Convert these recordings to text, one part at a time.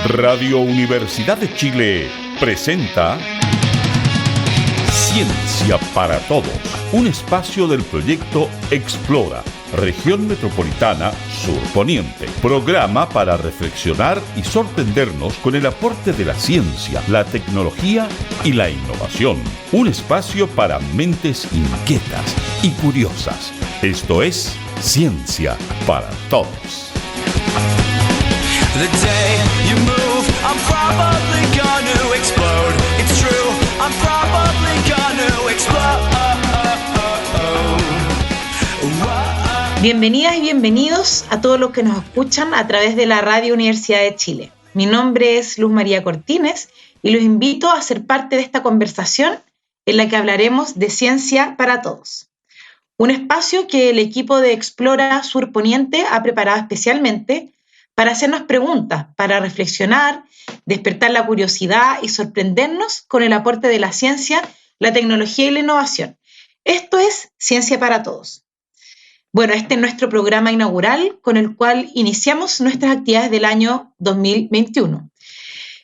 Radio Universidad de Chile presenta Ciencia para Todos, un espacio del proyecto Explora, Región Metropolitana Sur Poniente. Programa para reflexionar y sorprendernos con el aporte de la ciencia, la tecnología y la innovación. Un espacio para mentes inquietas y curiosas. Esto es Ciencia para Todos. The day you move, I'm probably gonna explode. It's true, I'm probably gonna explode. Bienvenidas y bienvenidos a todos los que nos escuchan a través de la Radio Universidad de Chile. Mi nombre es Luz María Cortines y los invito a ser parte de esta conversación en la que hablaremos de Ciencia para Todos. Un espacio que el equipo de Explora Sur Poniente ha preparado especialmente para hacernos preguntas, para reflexionar, despertar la curiosidad y sorprendernos con el aporte de la ciencia, la tecnología y la innovación. Esto es Ciencia para Todos. Bueno, este es nuestro programa inaugural con el cual iniciamos nuestras actividades del año 2021.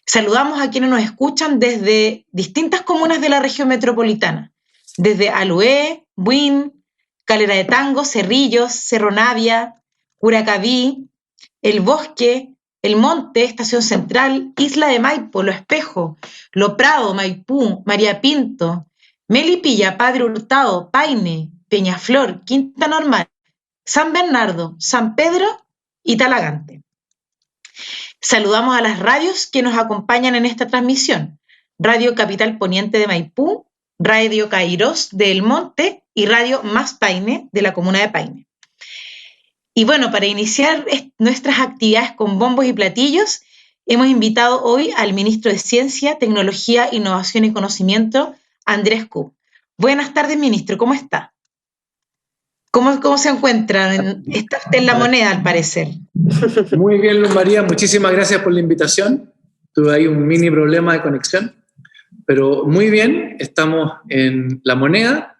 Saludamos a quienes nos escuchan desde distintas comunas de la región metropolitana, desde Alué, Buin, Calera de Tango, Cerrillos, Cerro Navia, Curacaví, El Bosque, El Monte, Estación Central, Isla de Maipo, Lo Espejo, Lo Prado, Maipú, María Pinto, Melipilla, Padre Hurtado, Paine, Peñaflor, Quinta Normal, San Bernardo, San Pedro y Talagante. Saludamos a las radios que nos acompañan en esta transmisión: Radio Capital Poniente de Maipú, Radio Cairós de El Monte y Radio Más Paine de la comuna de Paine. Y bueno, para iniciar nuestras actividades con bombos y platillos, hemos invitado hoy al ministro de Ciencia, Tecnología, Innovación y Conocimiento, Andrés Kup. Buenas tardes, ministro, ¿cómo está? ¿Cómo se encuentra? Está usted en La Moneda, al parecer. Muy bien, Luz María, muchísimas gracias por la invitación. Tuve ahí un mini problema de conexión, pero muy bien, estamos en La Moneda,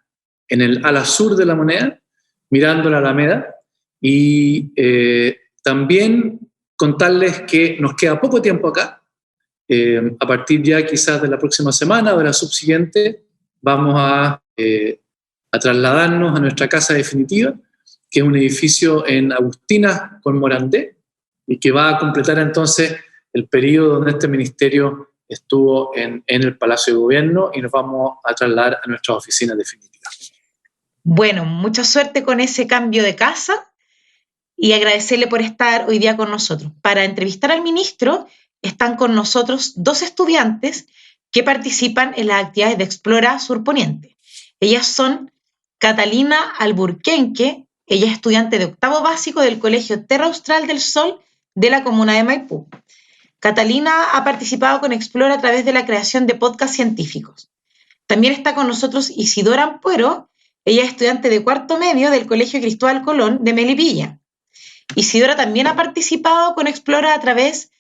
en el ala sur de La Moneda, mirando la Alameda. Y también contarles que nos queda poco tiempo acá. A partir ya quizás de la próxima semana o de la subsiguiente, vamos a trasladarnos a nuestra casa definitiva, que es un edificio en Agustinas con Morandé, y que va a completar entonces el periodo donde este ministerio estuvo en el Palacio de Gobierno, y nos vamos a trasladar a nuestras oficinas definitivas. Bueno, mucha suerte con ese cambio de casa. Y agradecerle por estar hoy día con nosotros. Para entrevistar al ministro están con nosotros dos estudiantes que participan en las actividades de Explora Sur Poniente. Ellas son Catalina Alburquenque, ella es estudiante de octavo básico del Colegio Terra Austral del Sol de la comuna de Maipú. Catalina ha participado con Explora a través de la creación de podcasts científicos. También está con nosotros Isidora Ampuero, ella es estudiante de cuarto medio del Colegio Cristóbal Colón de Melipilla. Isidora también ha participado con Explora a través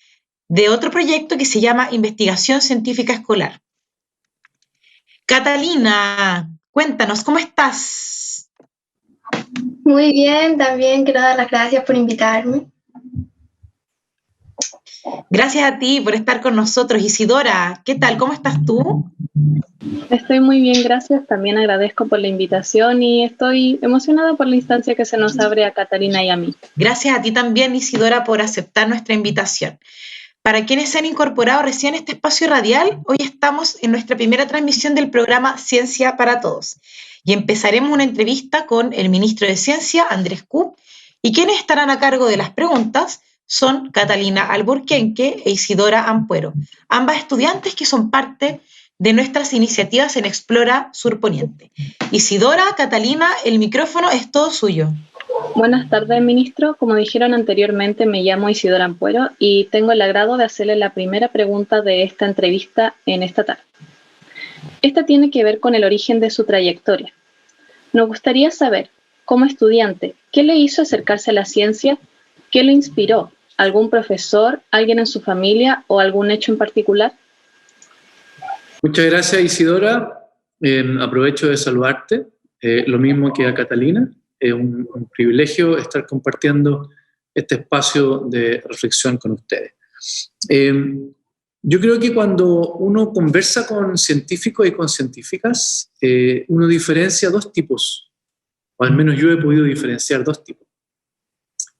de otro proyecto que se llama Investigación Científica Escolar. Catalina, cuéntanos, ¿cómo estás? Muy bien, también quiero dar las gracias por invitarme. Gracias a ti por estar con nosotros. Isidora, ¿qué tal? ¿Cómo estás tú? Estoy muy bien, gracias. También agradezco por la invitación y estoy emocionada por la instancia que se nos abre a Catalina y a mí. Gracias a ti también, Isidora, por aceptar nuestra invitación. Para quienes se han incorporado recién a este espacio radial, hoy estamos en nuestra primera transmisión del programa Ciencia para Todos y empezaremos una entrevista con el ministro de Ciencia, Andrés Kup, y quienes estarán a cargo de las preguntas son Catalina Alburquenque e Isidora Ampuero, ambas estudiantes que son parte de nuestras iniciativas en Explora Sur Poniente. Isidora, Catalina, el micrófono es todo suyo. Buenas tardes, ministro. Como dijeron anteriormente, me llamo Isidora Ampuero y tengo el agrado de hacerle la primera pregunta de esta entrevista en esta tarde. Esta tiene que ver con el origen de su trayectoria. Nos gustaría saber, como estudiante, ¿qué le hizo acercarse a la ciencia? ¿Qué lo inspiró? ¿Algún profesor, alguien en su familia o algún hecho en particular? Muchas gracias, Isidora. Aprovecho de saludarte, lo mismo que a Catalina. Es un privilegio estar compartiendo este espacio de reflexión con ustedes. Yo creo que cuando uno conversa con científicos y con científicas, uno diferencia dos tipos, o al menos yo he podido diferenciar dos tipos.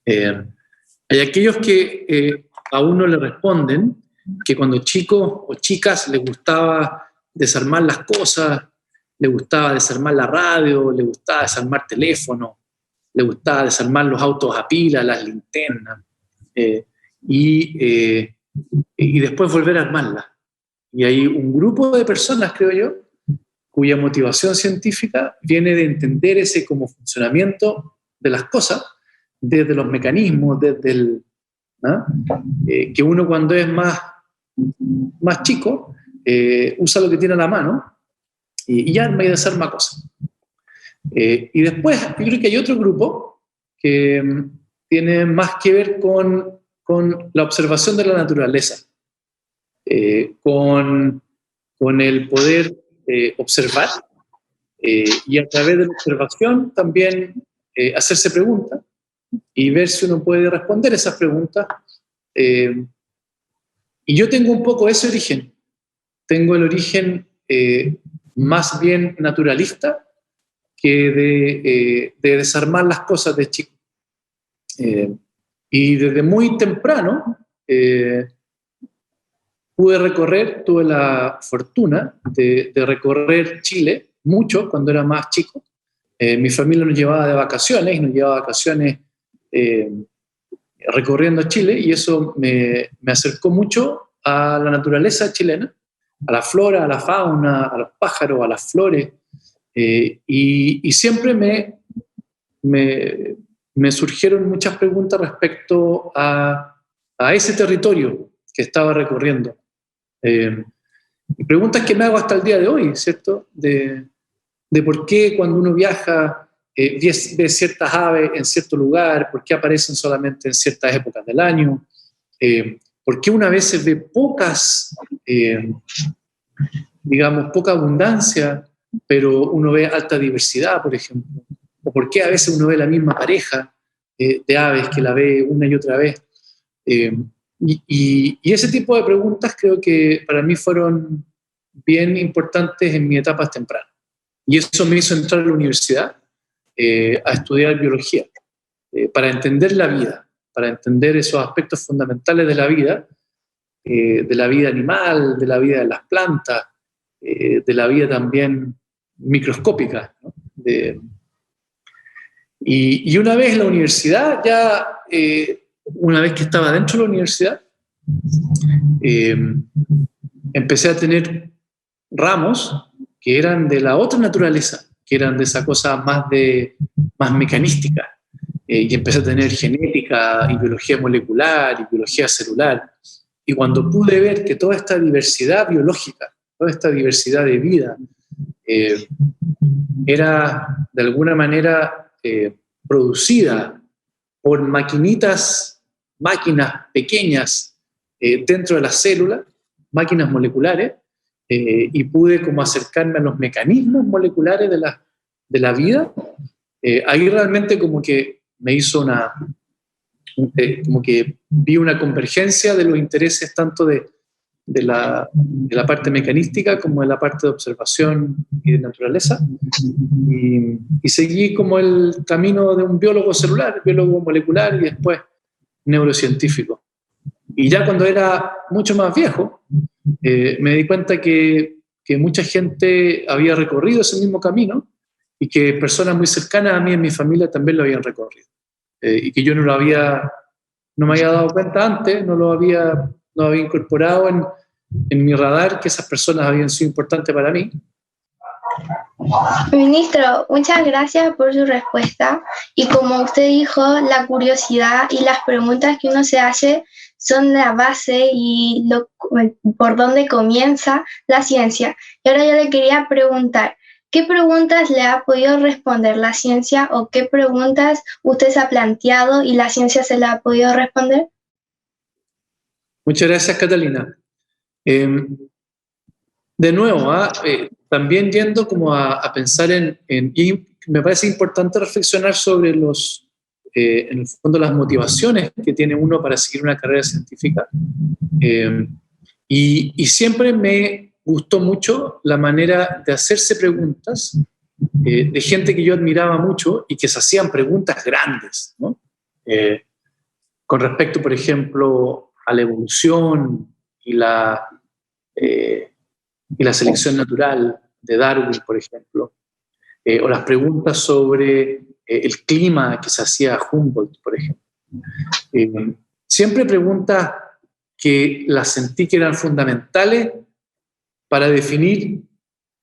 Hay aquellos que a uno le responden que cuando chicos o chicas les gustaba desarmar las cosas, le gustaba desarmar la radio, le gustaba desarmar teléfono, le gustaba desarmar los autos a pila, las linternas, y después volver a armarlas. Y hay un grupo de personas, creo yo, cuya motivación científica viene de entender ese como funcionamiento de las cosas, desde los mecanismos, desde el... que uno cuando es más chico usa lo que tiene a la mano y arma y desarma cosas. Y después yo creo que hay otro grupo que tiene más que ver con la observación de la naturaleza, con el poder observar y a través de la observación también hacerse preguntas y ver si uno puede responder esas preguntas. Y yo tengo un poco ese origen. Tengo el origen más bien naturalista que de desarmar las cosas de chico. Y desde muy temprano tuve la fortuna de recorrer Chile mucho cuando era más chico. Mi familia nos llevaba de vacaciones y nos llevaba de vacaciones recorriendo Chile, y eso me acercó mucho a la naturaleza chilena, a la flora, a la fauna, a los pájaros, a las flores, y siempre me surgieron muchas preguntas respecto a ese territorio que estaba recorriendo. Y preguntas que me hago hasta el día de hoy, ¿cierto? De por qué cuando uno viaja ve ciertas aves en cierto lugar, por qué aparecen solamente en ciertas épocas del año, por qué una vez ve pocas, poca abundancia, pero uno ve alta diversidad, por ejemplo, o por qué a veces uno ve la misma pareja de aves que la ve una y otra vez. Y ese tipo de preguntas creo que para mí fueron bien importantes en mis etapas tempranas. Y eso me hizo entrar a la universidad a estudiar biología, para entender la vida, para entender esos aspectos fundamentales de la vida animal, de la vida de las plantas, de la vida también microscópica, ¿no? Y una vez en la universidad, una vez que estaba dentro de la universidad, empecé a tener ramos que eran de la otra naturaleza, que eran de esa cosa más mecanística, y empecé a tener genética y biología molecular y biología celular, y cuando pude ver que toda esta diversidad biológica, toda esta diversidad de vida, era de alguna manera producida por máquinas pequeñas dentro de las células, máquinas moleculares, y pude como acercarme a los mecanismos moleculares de la vida, ahí realmente como que me hizo como que vi una convergencia de los intereses tanto de la parte mecanística como de la parte de observación y de naturaleza, y seguí como el camino de un biólogo celular, biólogo molecular y después neurocientífico. Y ya cuando era mucho más viejo, me di cuenta que mucha gente había recorrido ese mismo camino y que personas muy cercanas a mí en mi familia también lo habían recorrido, y que yo no me había dado cuenta antes, no lo había incorporado en mi radar, que esas personas habían sido importantes para mí. Ministro, muchas gracias por su respuesta. Y como usted dijo, la curiosidad y las preguntas que uno se hace son la base y por donde comienza la ciencia. Y ahora yo le quería preguntar, ¿qué preguntas le ha podido responder la ciencia o qué preguntas usted se ha planteado y la ciencia se la ha podido responder? Muchas gracias, Catalina. De nuevo, también yendo como a pensar y me parece importante reflexionar sobre los en el fondo, las motivaciones que tiene uno para seguir una carrera científica. Y siempre me gustó mucho la manera de hacerse preguntas de gente que yo admiraba mucho y que se hacían preguntas grandes, ¿no? Con respecto, por ejemplo, a la evolución y la selección natural de Darwin, por ejemplo, o las preguntas sobre el clima que se hacía Humboldt, por ejemplo. Siempre preguntas que las sentí que eran fundamentales para definir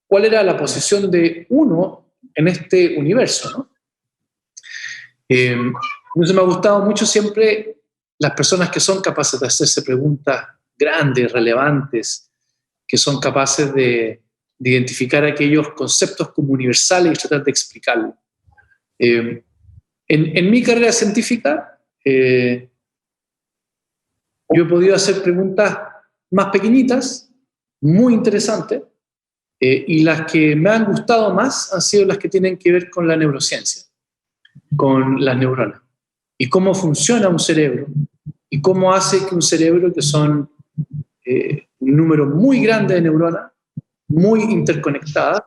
cuál era la posición de uno en este universo, ¿no? Entonces me ha gustado mucho siempre las personas que son capaces de hacerse preguntas grandes, relevantes, que son capaces de identificar aquellos conceptos como universales y tratar de explicarlos. En mi carrera científica, yo he podido hacer preguntas más pequeñitas, muy interesantes, y las que me han gustado más han sido las que tienen que ver con la neurociencia, con las neuronas, y cómo funciona un cerebro, y cómo hace que un cerebro, que son un número muy grande de neuronas, muy interconectadas,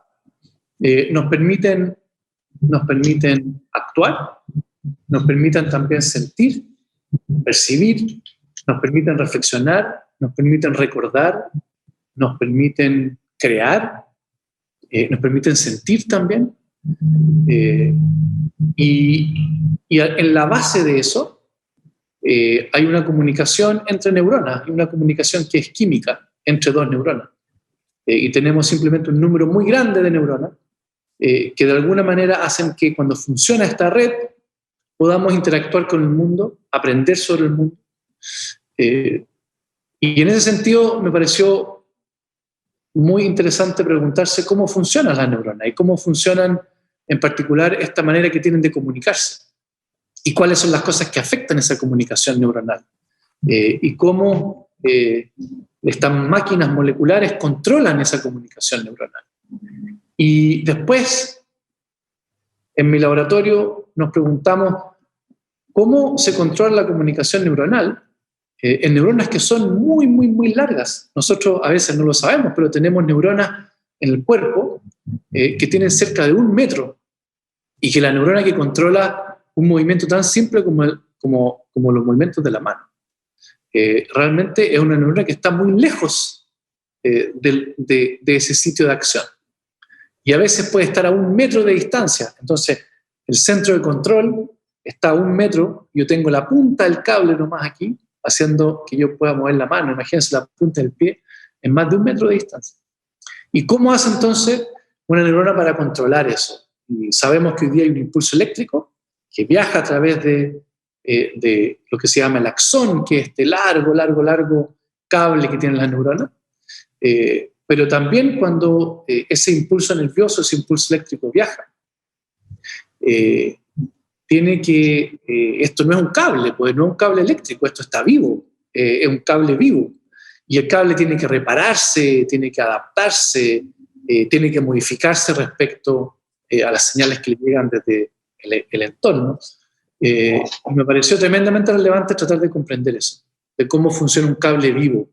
nos permiten actuar, nos permiten también sentir, percibir, nos permiten reflexionar, nos permiten recordar, nos permiten crear, nos permiten sentir también. Y en la base de eso hay una comunicación entre neuronas, hay una comunicación que es química entre dos neuronas. Y tenemos simplemente un número muy grande de neuronas que de alguna manera hacen que cuando funciona esta red podamos interactuar con el mundo, aprender sobre el mundo. Y en ese sentido me pareció muy interesante preguntarse cómo funcionan las neuronas y cómo funcionan en particular esta manera que tienen de comunicarse y cuáles son las cosas que afectan esa comunicación neuronal y cómo estas máquinas moleculares controlan esa comunicación neuronal. Y después, en mi laboratorio, nos preguntamos cómo se controla la comunicación neuronal en neuronas que son muy, muy, muy largas. Nosotros a veces no lo sabemos, pero tenemos neuronas en el cuerpo que tienen cerca de 1 metro y que la neurona que controla un movimiento tan simple como los movimientos de la mano. Realmente es una neurona que está muy lejos de ese sitio de acción. Y a veces puede estar a 1 metro de distancia. Entonces, el centro de control está a 1 metro, yo tengo la punta del cable nomás aquí, haciendo que yo pueda mover la mano. Imagínense la punta del pie en más de 1 metro de distancia. ¿Y cómo hace entonces una neurona para controlar eso? Y sabemos que hoy día hay un impulso eléctrico que viaja a través de lo que se llama el axón, que es este largo cable que tienen las neuronas. Pero también cuando ese impulso nervioso, ese impulso eléctrico viaja, esto no es un cable, pues no es un cable eléctrico, esto está vivo, es un cable vivo. Y el cable tiene que repararse, tiene que adaptarse, tiene que modificarse respecto a las señales que le llegan desde el entorno. Me pareció tremendamente relevante tratar de comprender eso, de cómo funciona un cable vivo.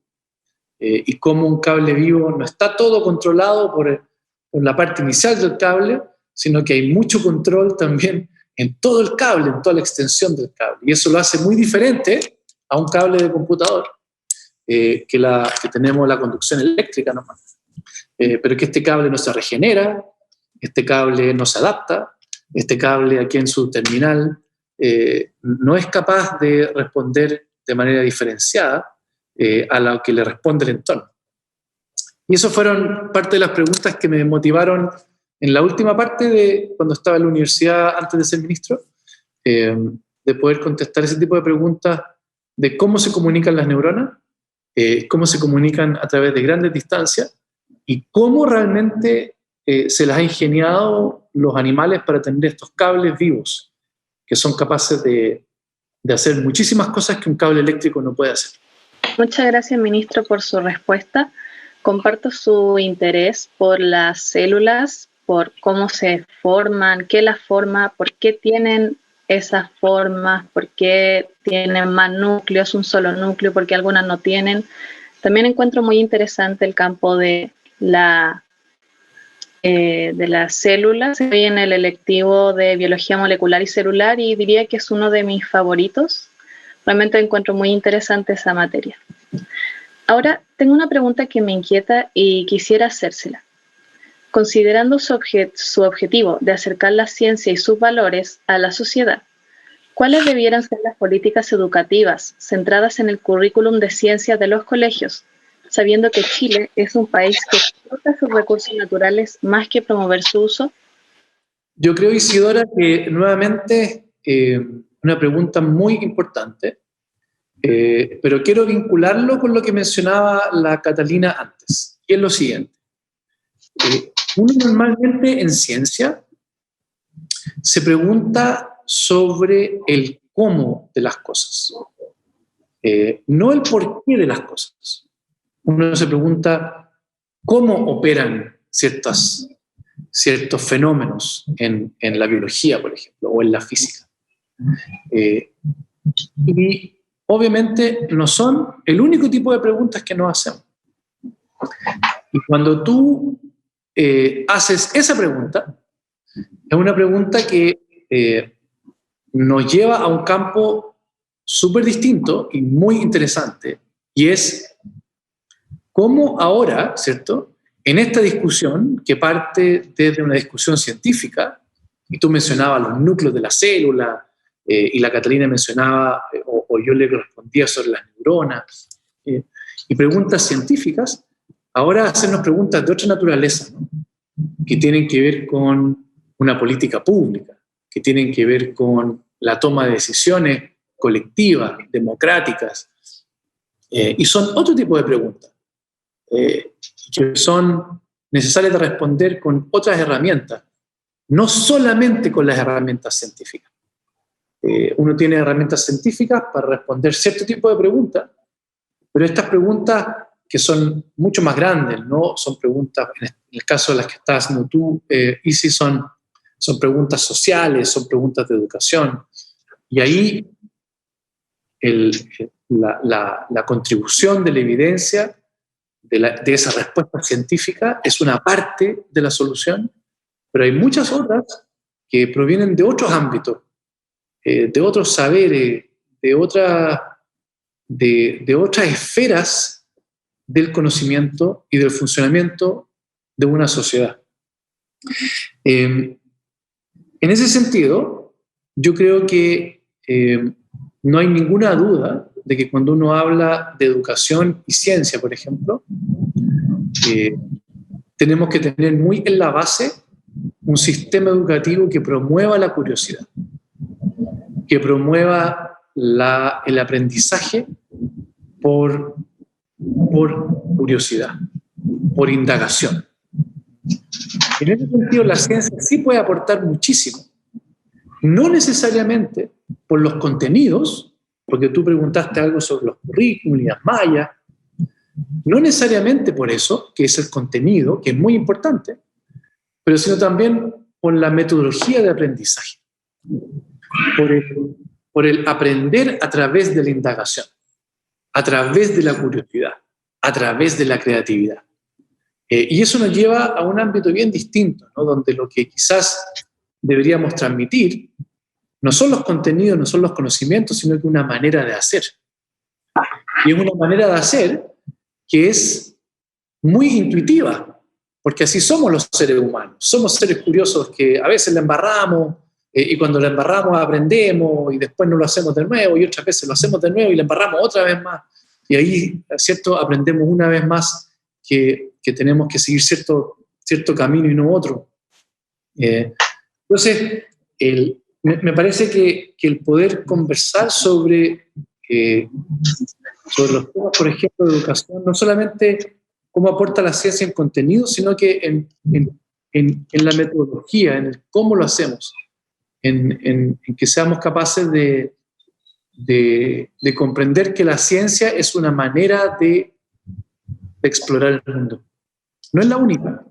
Y cómo un cable vivo no está todo controlado por la parte inicial del cable, sino que hay mucho control también en todo el cable, en toda la extensión del cable. Y eso lo hace muy diferente a un cable de computador, que tenemos la conducción eléctrica nomás. Pero que este cable no se regenera, este cable no se adapta, este cable aquí en su terminal no es capaz de responder de manera diferenciada a lo que le responde el entorno. Y eso fueron parte de las preguntas que me motivaron en la última parte de cuando estaba en la universidad antes de ser ministro, de poder contestar ese tipo de preguntas de cómo se comunican las neuronas, cómo se comunican a través de grandes distancias y cómo realmente se las ha ingeniado los animales para tener estos cables vivos que son capaces de hacer muchísimas cosas que un cable eléctrico no puede hacer. Muchas gracias, ministro, por su respuesta. Comparto su interés por las células, por cómo se forman, qué las forma, por qué tienen esas formas, por qué tienen más núcleos, un solo núcleo, por qué algunas no tienen. También encuentro muy interesante el campo de las células. Estoy en el electivo de biología molecular y celular y diría que es uno de mis favoritos. Realmente encuentro muy interesante esa materia. Ahora, tengo una pregunta que me inquieta y quisiera hacérsela. Considerando su objetivo de acercar la ciencia y sus valores a la sociedad, ¿cuáles debieran ser las políticas educativas centradas en el currículum de ciencias de los colegios, sabiendo que Chile es un país que explota sus recursos naturales más que promover su uso? Yo creo, Isidora, que nuevamente una pregunta muy importante, pero quiero vincularlo con lo que mencionaba la Catalina antes, y es lo siguiente. Uno normalmente en ciencia se pregunta sobre el cómo de las cosas, no el porqué de las cosas. Uno se pregunta cómo operan ciertos fenómenos en la biología, por ejemplo, o en la física. Y obviamente no son el único tipo de preguntas que nos hacemos. Y cuando tú haces esa pregunta, es una pregunta que nos lleva a un campo súper distinto y muy interesante, y es cómo ahora, ¿cierto?, en esta discusión que parte desde una discusión científica, y tú mencionabas los núcleos de la célula, y la Catalina mencionaba, o yo le respondía sobre las neuronas, y preguntas científicas, ahora hacernos preguntas de otra naturaleza, ¿no?, que tienen que ver con una política pública, que tienen que ver con la toma de decisiones colectivas, democráticas, y son otro tipo de preguntas, que son necesarias de responder con otras herramientas, no solamente con las herramientas científicas. Uno tiene herramientas científicas para responder cierto tipo de preguntas, pero estas preguntas que son mucho más grandes, ¿no? Son preguntas, en el caso de las que estás haciendo tú, Isi, son preguntas sociales, son preguntas de educación. Y ahí la contribución de la evidencia, de esa respuesta científica, es una parte de la solución, pero hay muchas otras que provienen de otros ámbitos, de otros saberes, de otras esferas del conocimiento y del funcionamiento de una sociedad. En ese sentido, yo creo que no hay ninguna duda de que cuando uno habla de educación y ciencia, por ejemplo, tenemos que tener muy en la base un sistema educativo que promueva la curiosidad, que promueva el aprendizaje por curiosidad, por indagación. En ese sentido, la ciencia sí puede aportar muchísimo, no necesariamente por los contenidos, porque tú preguntaste algo sobre los currículums y las mallas, no necesariamente por eso, que es el contenido, que es muy importante, pero sino también por la metodología de aprendizaje, por el aprender a través de la indagación, a través de la curiosidad, a través de la creatividad. Y eso nos lleva a un ámbito bien distinto, ¿no?, donde lo que quizás deberíamos transmitir no son los contenidos, no son los conocimientos, sino que una manera de hacer. Y es una manera de hacer que es muy intuitiva, porque así somos los seres humanos. Somos seres curiosos que a veces la embarramos, y cuando la embarramos aprendemos, y después no lo hacemos de nuevo, y otras veces lo hacemos de nuevo y la embarramos otra vez más. Y ahí, ¿cierto?, aprendemos una vez más que tenemos que seguir cierto camino y no otro. Entonces, me parece que el poder conversar sobre los temas, por ejemplo, de educación, no solamente cómo aporta la ciencia en contenido, sino que en la metodología, en el cómo lo hacemos, en que seamos capaces de comprender que la ciencia es una manera de explorar el mundo. No es la única,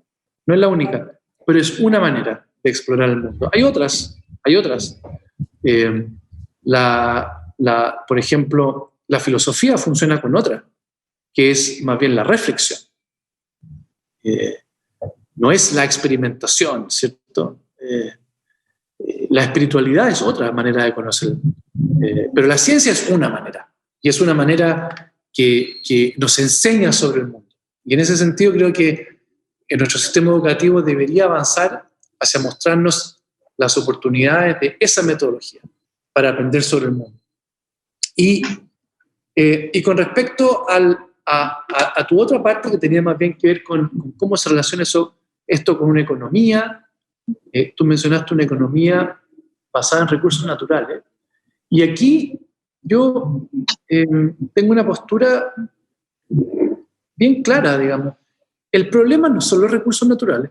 pero es una manera de explorar el mundo. Hay otras, Por ejemplo, la filosofía funciona con otra, que es más bien la reflexión. No es la experimentación, ¿cierto? La espiritualidad es otra manera de conocer, pero la ciencia es una manera, y es una manera que nos enseña sobre el mundo. Y en ese sentido creo que nuestro sistema educativo debería avanzar hacia mostrarnos las oportunidades de esa metodología para aprender sobre el mundo. Y con respecto a tu otra parte, que tenía más bien que ver con cómo se relaciona esto con una economía, tú mencionaste una economía basada en recursos naturales, y aquí yo tengo una postura bien clara, digamos. El problema no son los recursos naturales.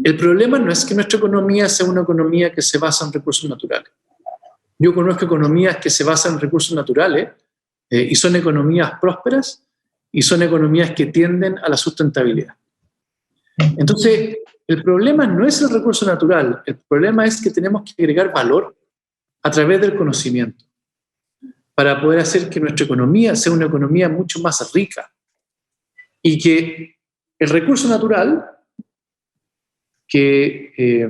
El problema no es que nuestra economía sea una economía que se basa en recursos naturales. Yo conozco economías que se basan en recursos naturales y son economías prósperas y son economías que tienden a la sustentabilidad. Entonces, el problema no es el recurso natural, el problema es que tenemos que agregar valor a través del conocimiento para poder hacer que nuestra economía sea una economía mucho más rica y que el recurso natural que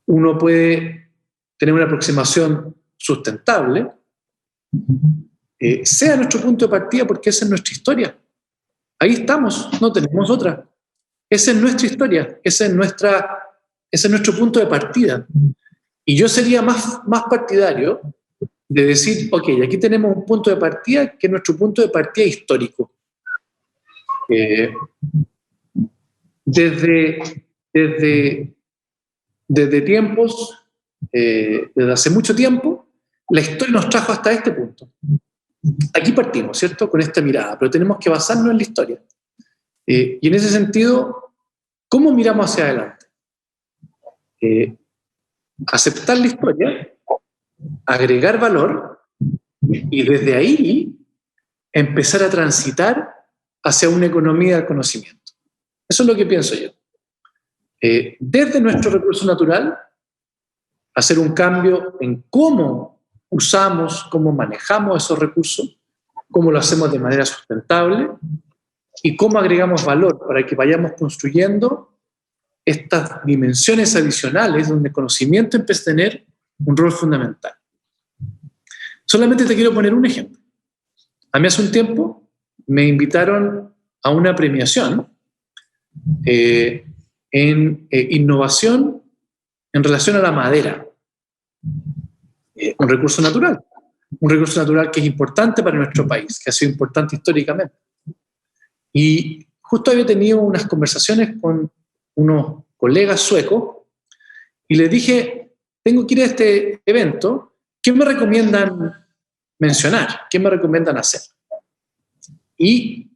uno puede tener una aproximación sustentable, sea nuestro punto de partida, porque esa es nuestra historia. Ahí estamos, no tenemos otra. Esa es nuestra historia, ese es nuestro punto de partida. Y yo sería más partidario de decir, ok, aquí tenemos un punto de partida que es nuestro punto de partida histórico. Desde tiempos, desde hace mucho tiempo, la historia nos trajo hasta este punto. Aquí partimos, ¿cierto? Con esta mirada, pero tenemos que basarnos en la historia. Y en ese sentido, ¿cómo miramos hacia adelante? Aceptar la historia, agregar valor y desde ahí empezar a transitar hacia una economía del conocimiento. Eso es lo que pienso yo. Desde nuestro recurso natural, hacer un cambio en cómo usamos, cómo manejamos esos recursos, cómo lo hacemos de manera sustentable y cómo agregamos valor para que vayamos construyendo estas dimensiones adicionales donde el conocimiento empieza a tener un rol fundamental. Solamente te quiero poner un ejemplo. A mí hace un tiempo me invitaron a una premiación en innovación en relación a la madera, un recurso natural que es importante para nuestro país, que ha sido importante históricamente. Y justo había tenido unas conversaciones con unos colegas suecos y les dije, tengo que ir a este evento, ¿qué me recomiendan mencionar? ¿Qué me recomiendan hacer? Y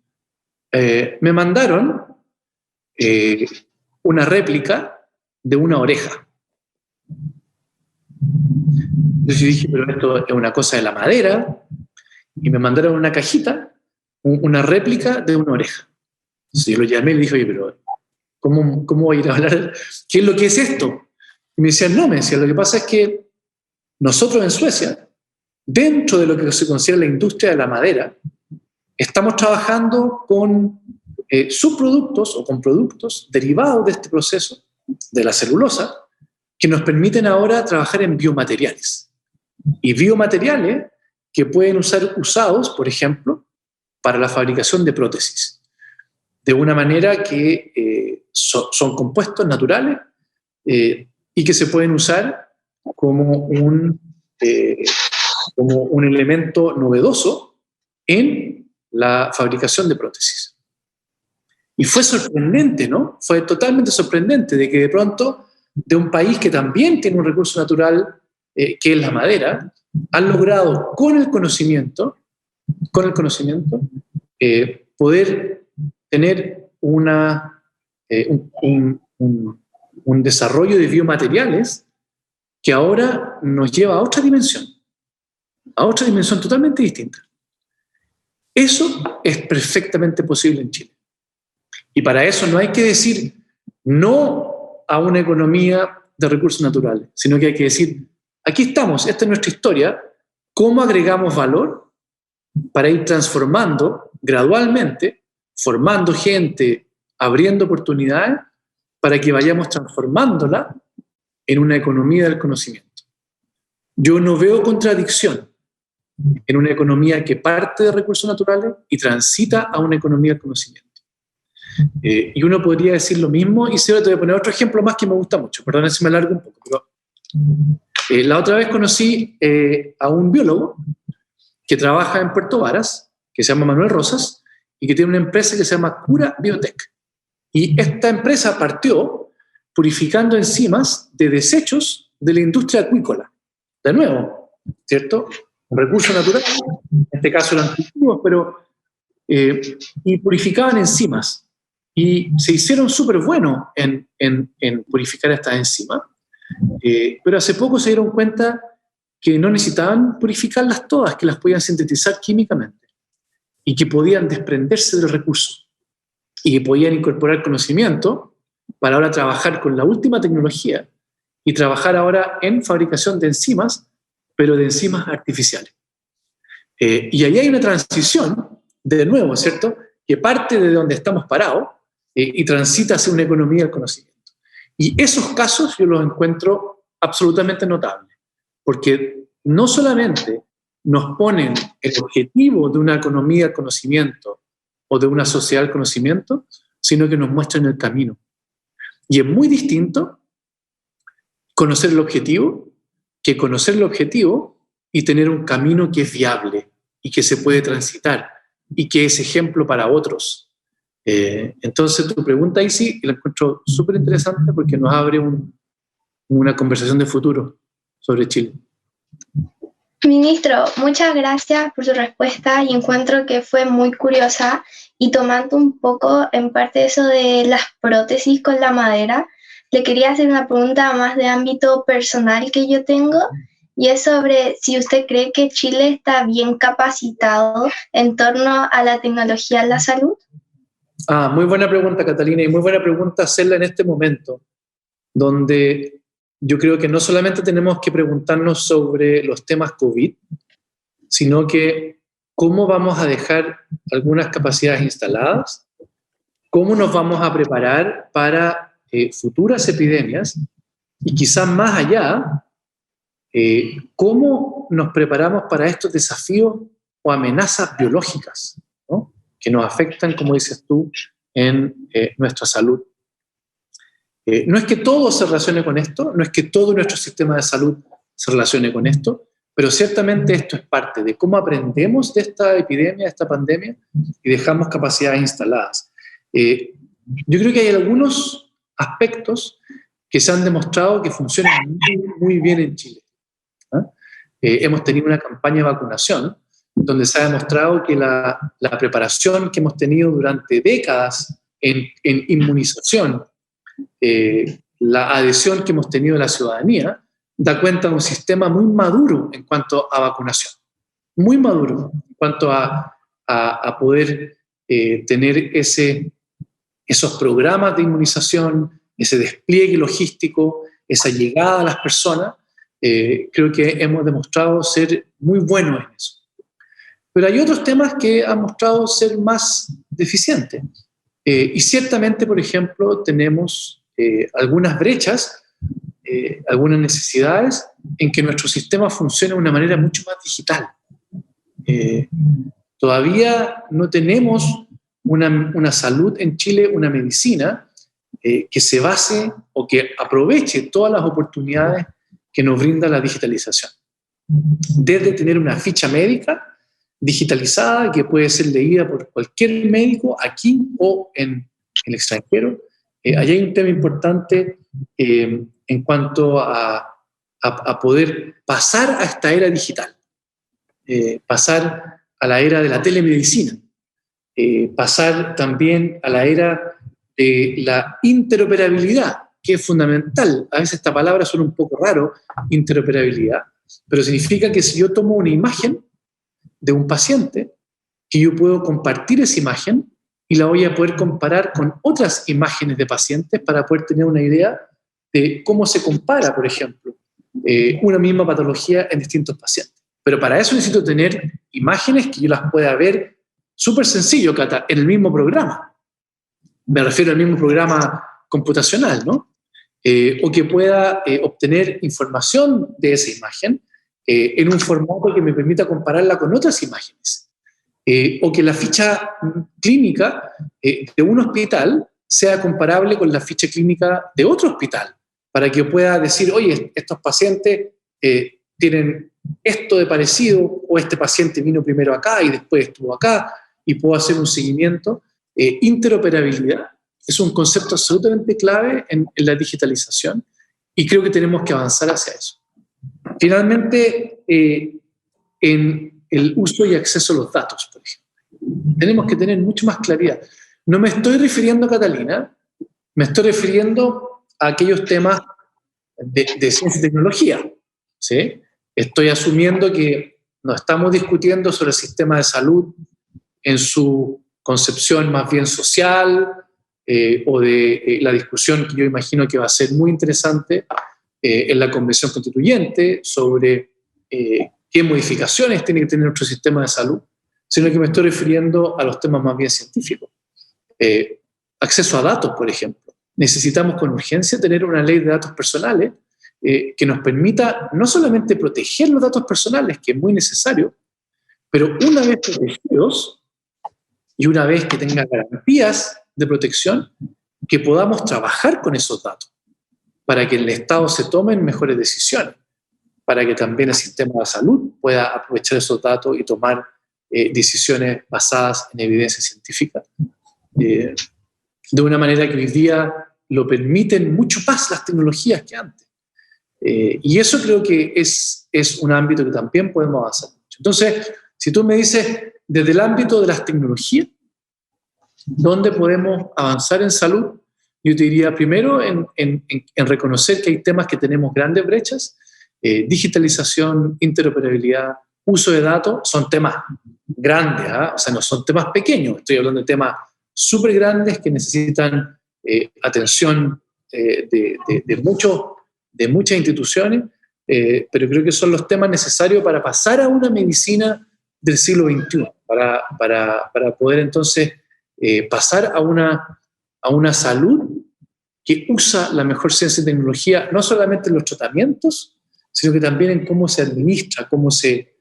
me mandaron una réplica de una oreja. Yo dije, pero esto es una cosa de la madera, y me mandaron una cajita, una réplica de una oreja. Entonces yo lo llamé y le dije, oye, pero ¿cómo voy a ir a hablar? ¿Qué es lo que es esto? Y me decían, lo que pasa es que nosotros en Suecia, dentro de lo que se considera la industria de la madera, estamos trabajando con subproductos o con productos derivados de este proceso, de la celulosa, que nos permiten ahora trabajar en biomateriales. Y biomateriales que pueden ser usados, por ejemplo, para la fabricación de prótesis, de una manera que son compuestos naturales y que se pueden usar como un elemento novedoso en la fabricación de prótesis. Y fue sorprendente, ¿no? Fue totalmente sorprendente de que de pronto, de un país que también tiene un recurso natural, que es la madera, han logrado con el conocimiento, poder tener un desarrollo de biomateriales que ahora nos lleva a otra dimensión totalmente distinta. Eso es perfectamente posible en Chile. Y para eso no hay que decir no a una economía de recursos naturales, sino que hay que decir, aquí estamos, esta es nuestra historia, ¿cómo agregamos valor para ir transformando gradualmente, formando gente, abriendo oportunidades, para que vayamos transformándola en una economía del conocimiento? Yo no veo contradicción en una economía que parte de recursos naturales y transita a una economía del conocimiento. Y uno podría decir lo mismo, y te voy a poner otro ejemplo más que me gusta mucho, perdón si me alargo un poco, pero la otra vez conocí a un biólogo que trabaja en Puerto Varas, que se llama Manuel Rosas, y que tiene una empresa que se llama Cura Biotech. Y esta empresa partió purificando enzimas de desechos de la industria acuícola. De nuevo, ¿cierto? Un recurso natural, en este caso eran cultivos, pero y purificaban enzimas. Y se hicieron súper buenos en purificar estas enzimas, pero hace poco se dieron cuenta que no necesitaban purificarlas todas, que las podían sintetizar químicamente y que podían desprenderse del recurso y que podían incorporar conocimiento para ahora trabajar con la última tecnología y trabajar ahora en fabricación de enzimas, pero de enzimas artificiales. Y ahí hay una transición, de nuevo, ¿cierto?, que parte de donde estamos parados y transita hacia una economía del conocimiento. Y esos casos yo los encuentro absolutamente notables, porque no solamente nos ponen el objetivo de una economía del conocimiento o de una sociedad del conocimiento, sino que nos muestran el camino. Y es muy distinto conocer el objetivo que conocer el objetivo y tener un camino que es viable y que se puede transitar y que es ejemplo para otros. Entonces tu pregunta, Isi, la encuentro súper interesante porque nos abre una conversación de futuro sobre Chile. Ministro, muchas gracias por su respuesta y encuentro que fue muy curiosa, y tomando un poco en parte eso de las prótesis con la madera, le quería hacer una pregunta más de ámbito personal que yo tengo, y es sobre si usted cree que Chile está bien capacitado en torno a la tecnología en la salud. Muy buena pregunta, Catalina, y muy buena pregunta hacerla en este momento, donde yo creo que no solamente tenemos que preguntarnos sobre los temas COVID, sino que cómo vamos a dejar algunas capacidades instaladas, cómo nos vamos a preparar para futuras epidemias, y quizás más allá, cómo nos preparamos para estos desafíos o amenazas biológicas, ¿no?, que nos afectan, como dices tú, en nuestra salud. No es que todo se relacione con esto, no es que todo nuestro sistema de salud se relacione con esto, pero ciertamente esto es parte de cómo aprendemos de esta epidemia, de esta pandemia, y dejamos capacidades instaladas. Yo creo que hay algunos aspectos que se han demostrado que funcionan muy, muy bien en Chile. Hemos tenido una campaña de vacunación donde se ha demostrado que la preparación que hemos tenido durante décadas en inmunización, la adhesión que hemos tenido de la ciudadanía, da cuenta de un sistema muy maduro en cuanto a vacunación, muy maduro en cuanto a poder tener esos programas de inmunización, ese despliegue logístico, esa llegada a las personas. Creo que hemos demostrado ser muy buenos en eso. Pero hay otros temas que han mostrado ser más deficientes. Y ciertamente, por ejemplo, tenemos algunas brechas, algunas necesidades en que nuestro sistema funciona de una manera mucho más digital. Todavía no tenemos una salud en Chile, una medicina que se base o que aproveche todas las oportunidades que nos brinda la digitalización. Desde tener una ficha médica digitalizada que puede ser leída por cualquier médico aquí o en el extranjero. Allí hay un tema importante en cuanto a poder pasar a esta era digital, pasar a la era de la telemedicina, pasar también a la era de la interoperabilidad, que es fundamental. A veces esta palabra suena un poco raro, interoperabilidad, pero significa que si yo tomo una imagen de un paciente, que yo puedo compartir esa imagen y la voy a poder comparar con otras imágenes de pacientes para poder tener una idea de cómo se compara, por ejemplo, una misma patología en distintos pacientes. Pero para eso necesito tener imágenes que yo las pueda ver súper sencillo, Cata, en el mismo programa. Me refiero al mismo programa computacional, ¿no? O que pueda obtener información de esa imagen en un formato que me permita compararla con otras imágenes. O que la ficha clínica de un hospital sea comparable con la ficha clínica de otro hospital, para que yo pueda decir, oye, estos pacientes tienen esto de parecido, o este paciente vino primero acá y después estuvo acá, y puedo hacer un seguimiento. Interoperabilidad es un concepto absolutamente clave en la digitalización, y creo que tenemos que avanzar hacia eso. Finalmente, en el uso y acceso a los datos, por ejemplo, tenemos que tener mucho más claridad. No me estoy refiriendo a Catalina, me estoy refiriendo a aquellos temas de ciencia y tecnología, ¿sí? Estoy asumiendo que no estamos discutiendo sobre el sistema de salud en su concepción más bien social, o de la discusión que yo imagino que va a ser muy interesante en la Convención Constituyente sobre qué modificaciones tiene que tener nuestro sistema de salud, sino que me estoy refiriendo a los temas más bien científicos. Acceso a datos, por ejemplo. Necesitamos con urgencia tener una ley de datos personales que nos permita no solamente proteger los datos personales, que es muy necesario, pero una vez protegidos y una vez que tenga garantías de protección, que podamos trabajar con esos datos para que en el Estado se tomen mejores decisiones, para que también el sistema de salud pueda aprovechar esos datos y tomar decisiones basadas en evidencia científica, de una manera que hoy día lo permiten mucho más las tecnologías que antes. Y eso creo que es un ámbito que también podemos avanzar mucho. Entonces, si tú me dices, desde el ámbito de las tecnologías, ¿dónde podemos avanzar en salud? Yo te diría primero en reconocer que hay temas que tenemos grandes brechas. Digitalización, interoperabilidad, uso de datos, son temas grandes, o sea, no son temas pequeños. Estoy hablando de temas súper grandes que necesitan atención de muchas instituciones, pero creo que son los temas necesarios para pasar a una medicina del siglo XXI, para poder entonces pasar a una salud que usa la mejor ciencia y tecnología, no solamente en los tratamientos, sino que también en cómo se administra, cómo se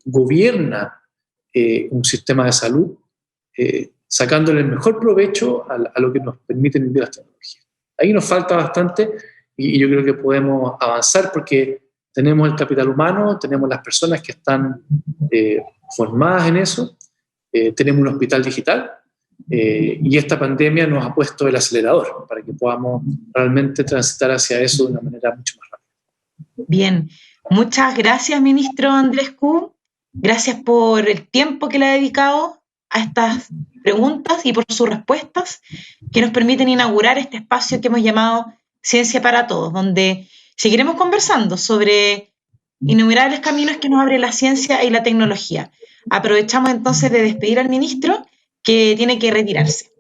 gobierna un sistema de salud, sacándole el mejor provecho a lo que nos permiten vivir las tecnologías. Ahí nos falta bastante y yo creo que podemos avanzar porque tenemos el capital humano, tenemos las personas que están formadas en eso, tenemos un hospital digital y esta pandemia nos ha puesto el acelerador para que podamos realmente transitar hacia eso de una manera mucho más rápida. Bien, muchas gracias, ministro Andrescu. Gracias por el tiempo que le ha dedicado a estas preguntas y por sus respuestas que nos permiten inaugurar este espacio que hemos llamado Ciencia para Todos, donde seguiremos conversando sobre innumerables caminos que nos abre la ciencia y la tecnología. Aprovechamos entonces de despedir al ministro que tiene que retirarse.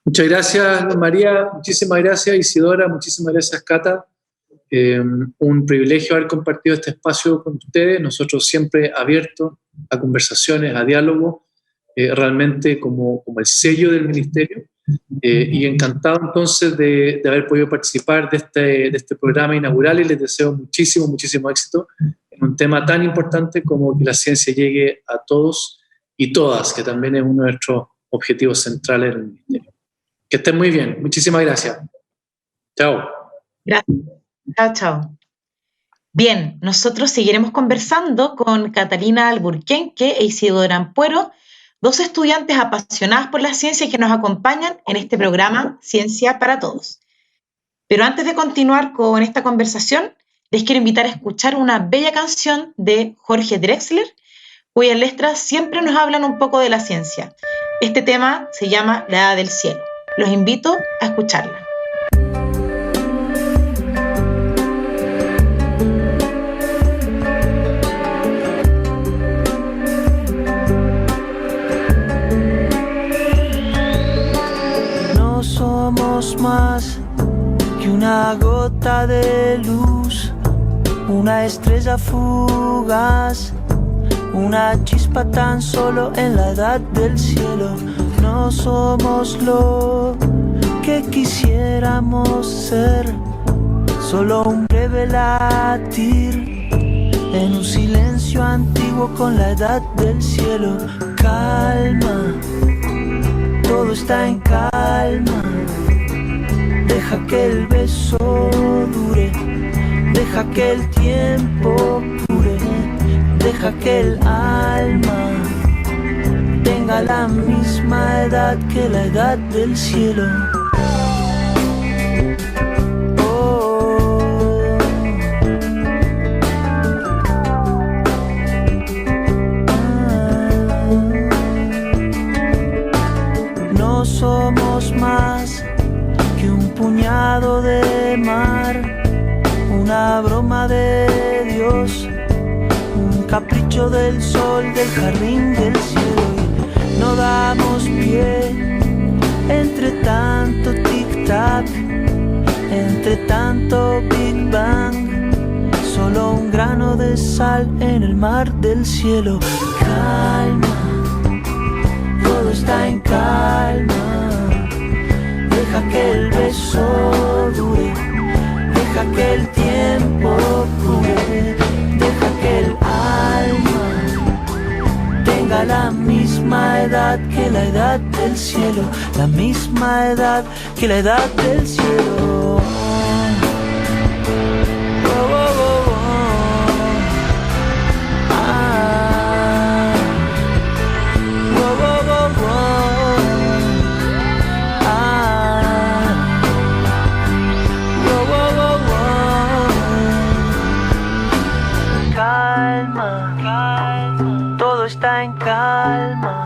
Muchas gracias, María. Muchísimas gracias, Isidora. Muchísimas gracias, Cata. Un privilegio haber compartido este espacio con ustedes. Nosotros siempre abiertos a conversaciones, a diálogo, realmente como el sello del ministerio. Y encantado entonces de haber podido participar de este programa inaugural y les deseo muchísimo éxito en un tema tan importante como que la ciencia llegue a todos y todas, que también es uno de nuestros objetivos centrales del ministerio. Que estén muy bien. Muchísimas gracias. Chao. Gracias. Chao. Bien, nosotros seguiremos conversando con Catalina Alburquenque e Isidora Ampuero, dos estudiantes apasionadas por la ciencia que nos acompañan en este programa Ciencia para Todos. Pero antes de continuar con esta conversación, les quiero invitar a escuchar una bella canción de Jorge Drexler, cuyas letras siempre nos hablan un poco de la ciencia. Este tema se llama La Edad del Cielo. Los invito a escucharla. Somos gota de luz, una estrella fugaz, una chispa tan solo en la edad del cielo. No somos lo que quisiéramos ser, solo un breve latir en un silencio antiguo con la edad del cielo. Calma, todo está en calma. Deja que el beso dure, deja que el tiempo cure, deja que el alma tenga la misma edad que la edad del cielo. No somos más que un puñado de mar, una broma de Dios, un capricho del sol del jardín del cielo. Y no damos pie entre tanto tic-tac, entre tanto Big Bang, solo un grano de sal en el mar del cielo. Calma, todo está en calma. Deja que el beso dure, deja que el tiempo cure, deja que el alma tenga la misma edad que la edad del cielo, la misma edad que la edad del cielo. Oh, oh, oh, oh. Ah. Oh, oh, oh, oh. Calma, todo está en calma.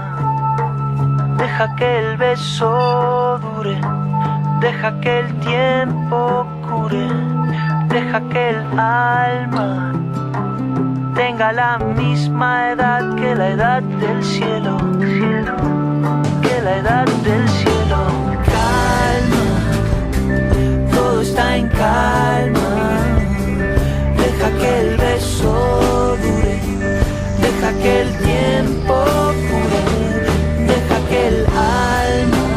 Deja que el beso dure, deja que el tiempo cure, deja que el alma tenga la misma edad que la edad del cielo, que la edad del cielo. Calma, todo está en calma. Deja que el beso dure, deja que el tiempo cure, deja que el alma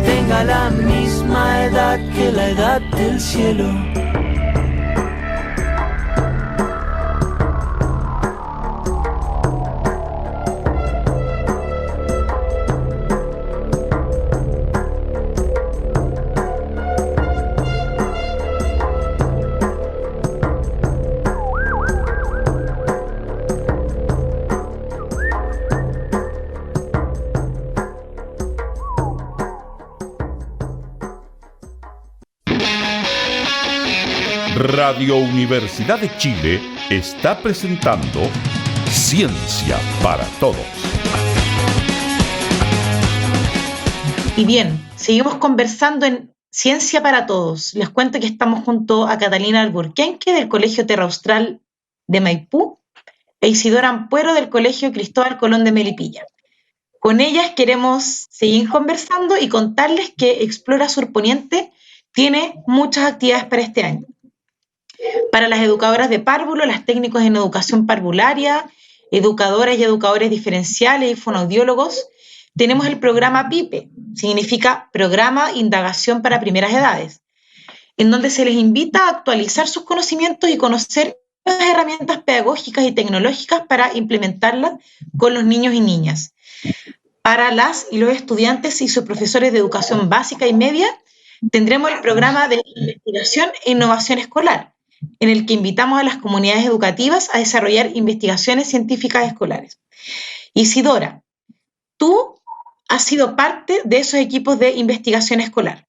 tenga la misma edad que la edad del cielo. Radio Universidad de Chile está presentando Ciencia para Todos. Y bien, seguimos conversando en Ciencia para Todos. Les cuento que estamos junto a Catalina Alburquenque del Colegio Terra Austral de Maipú e Isidora Ampuero del Colegio Cristóbal Colón de Melipilla. Con ellas queremos seguir conversando y contarles que Explora Surponiente tiene muchas actividades para este año. Para las educadoras de párvulo, las técnicos en educación parvularia, educadoras y educadores diferenciales y fonoaudiólogos, tenemos el programa PIPE, significa Programa Indagación para Primeras Edades, en donde se les invita a actualizar sus conocimientos y conocer las herramientas pedagógicas y tecnológicas para implementarlas con los niños y niñas. Para las y los estudiantes y sus profesores de educación básica y media, tendremos el programa de investigación e innovación escolar, en el que invitamos a las comunidades educativas a desarrollar investigaciones científicas escolares. Isidora, tú has sido parte de esos equipos de investigación escolar.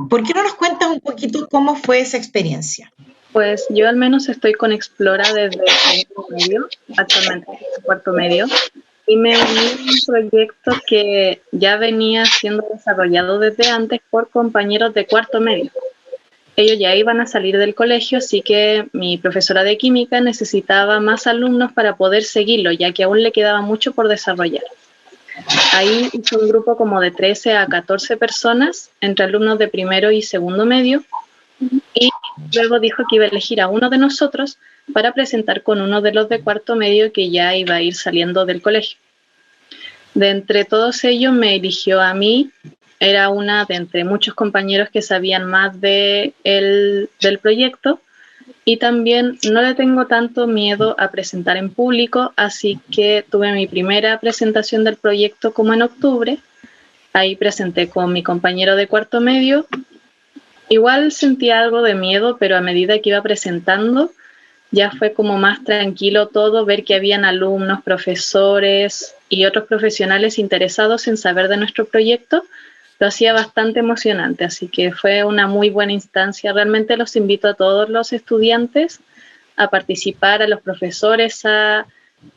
¿Por qué no nos cuentas un poquito cómo fue esa experiencia? Pues yo al menos estoy con Explora desde el segundo medio, actualmente el cuarto medio, y me uní a un proyecto que ya venía siendo desarrollado desde antes por compañeros de cuarto medio. Ellos ya iban a salir del colegio, así que mi profesora de química necesitaba más alumnos para poder seguirlo, ya que aún le quedaba mucho por desarrollar. Ahí hizo un grupo como de 13 a 14 personas, entre alumnos de primero y segundo medio, y luego dijo que iba a elegir a uno de nosotros para presentar con uno de los de cuarto medio que ya iba a ir saliendo del colegio. De entre todos ellos me eligió a mí, era una de entre muchos compañeros que sabían más del proyecto, y también no le tengo tanto miedo a presentar en público, así que tuve mi primera presentación del proyecto como en octubre. Ahí presenté con mi compañero de cuarto medio. Igual sentí algo de miedo, pero a medida que iba presentando ya fue como más tranquilo todo, ver que habían alumnos, profesores y otros profesionales interesados en saber de nuestro proyecto. Lo hacía bastante emocionante, así que fue una muy buena instancia. Realmente los invito a todos los estudiantes a participar, a los profesores a